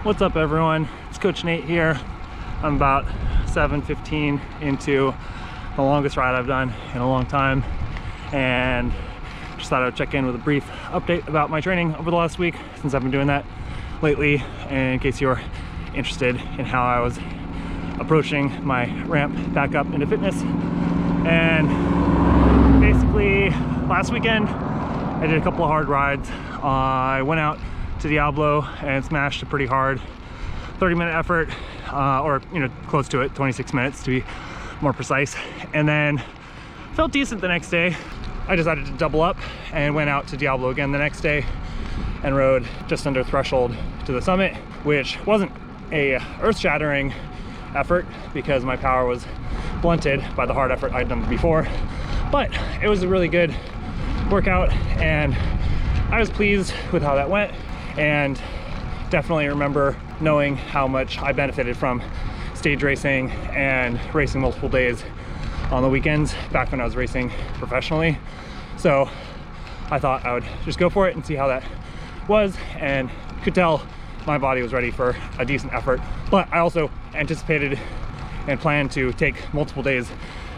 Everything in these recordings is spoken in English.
What's up everyone, it's Coach Nate here. I'm about 7:15 into the longest ride I've done in a long time, and just thought I would check in with a brief update about my training over the last week, since I've been doing that lately, and in case you're interested in how I was approaching my ramp back up into fitness. And basically last weekend I did a couple of hard rides. I went out to Diablo and smashed a pretty hard 30-minute effort, or close to it, 26 minutes to be more precise, and then felt decent the next day. I decided to double up and went out to Diablo again the next day and rode just under threshold to the summit, which wasn't a earth-shattering effort because my power was blunted by the hard effort I'd done before, but it was a really good workout and I was pleased with how that went, and definitely remember knowing how much I benefited from stage racing and racing multiple days on the weekends back when I was racing professionally. So I thought I would just go for it and see how that was, and could tell my body was ready for a decent effort. But I also anticipated and planned to take multiple days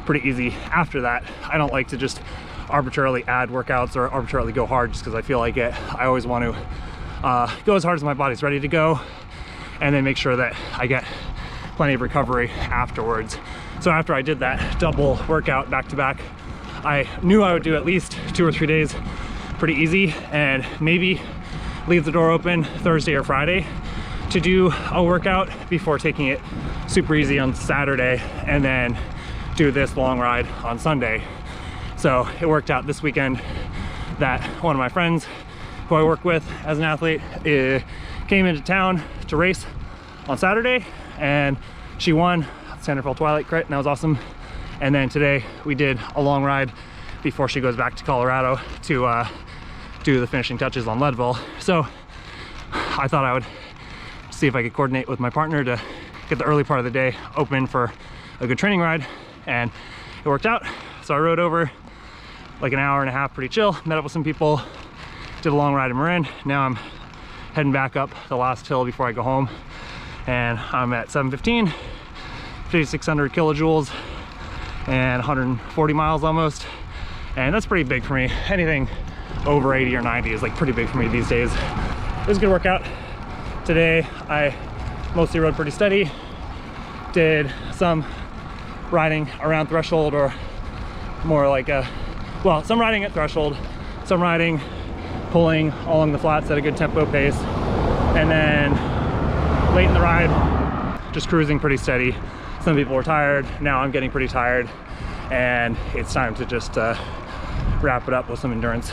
pretty easy after that. I don't like to just arbitrarily add workouts or arbitrarily go hard just because I feel like it. I always want to go as hard as my body's ready to go, and then make sure that I get plenty of recovery afterwards. So after I did that double workout back to back, I knew I would do at least 2 or 3 days pretty easy, and maybe leave the door open Thursday or Friday to do a workout before taking it super easy on Saturday and then do this long ride on Sunday. So it worked out this weekend that one of my friends who I work with as an athlete came into town to race on Saturday, and she won Sanderfell Twilight Crit, and that was awesome. And then today we did a long ride before she goes back to Colorado to do the finishing touches on Leadville. So I thought I would see if I could coordinate with my partner to get the early part of the day open for a good training ride, and it worked out. So I rode over like an hour and a half, pretty chill, met up with some people, did a long ride in Marin. Now I'm heading back up the last hill before I go home, and I'm at 7:15, 5,600 kilojoules and 140 miles almost, and that's pretty big for me. Anything over 80 or 90 is like pretty big for me these days. It was a good workout. Today I mostly rode pretty steady, did some riding around threshold, or more like some riding at threshold, some riding pulling along the flats at a good tempo pace, and then late in the ride just cruising pretty steady. Some people were tired, now I'm getting pretty tired, and it's time to just wrap it up with some endurance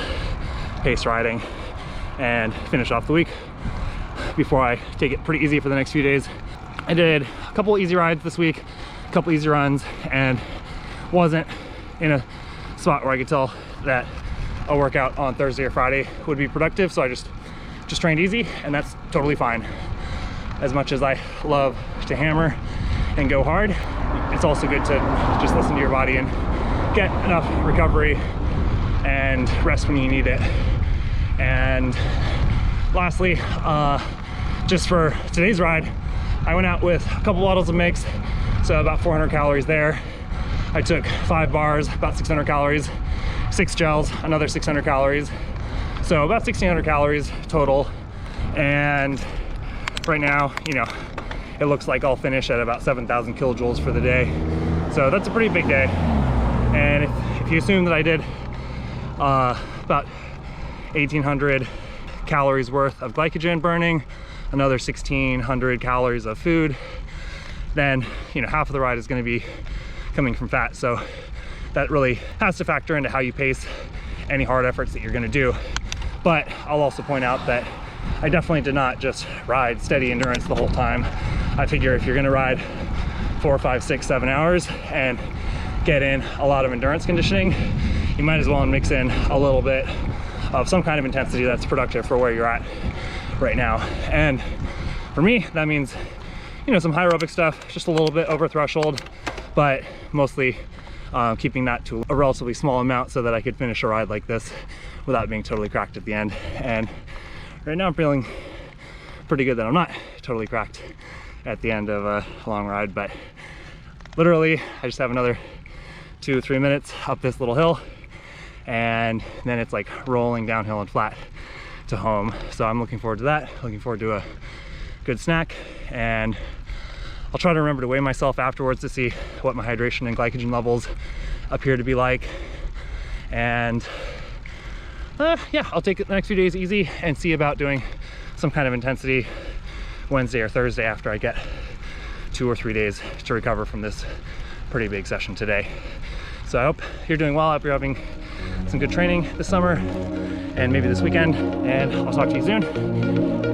pace riding and finish off the week before I take it pretty easy for the next few days. I did a couple easy rides this week, a couple easy runs, and wasn't in a spot where I could tell that a workout on Thursday or Friday would be productive, so I just trained easy, and that's totally fine. As much as I love to hammer and go hard, it's also good to just listen to your body and get enough recovery and rest when you need it. And lastly, just for today's ride, I went out with a couple bottles of mix, so about 400 calories there. I took 5 bars, about 600 calories, 6 gels, another 600 calories, so about 1,600 calories total. And right now, it looks like I'll finish at about 7,000 kilojoules for the day, so that's a pretty big day. And if you assume that I did about 1,800 calories worth of glycogen burning, another 1,600 calories of food, then half of the ride is going to be coming from fat. So that really has to factor into how you pace any hard efforts that you're going to do. But I'll also point out that I definitely did not just ride steady endurance the whole time. I figure if you're going to ride 4, 5, 6, 7 hours and get in a lot of endurance conditioning, you might as well mix in a little bit of some kind of intensity that's productive for where you're at right now. And for me, that means some high aerobic stuff, just a little bit over threshold, but mostly keeping that to a relatively small amount so that I could finish a ride like this without being totally cracked at the end. And right now I'm feeling pretty good that I'm not totally cracked at the end of a long ride. But literally, I just have another 2 or 3 minutes up this little hill, and then it's like rolling downhill and flat to home. So I'm looking forward to that, looking forward to a good snack, and I'll try to remember to weigh myself afterwards to see what my hydration and glycogen levels appear to be like. And yeah, I'll take the next few days easy and see about doing some kind of intensity Wednesday or Thursday after I get 2 or 3 days to recover from this pretty big session today. So I hope you're doing well. I hope you're having some good training this summer and maybe this weekend, and I'll talk to you soon.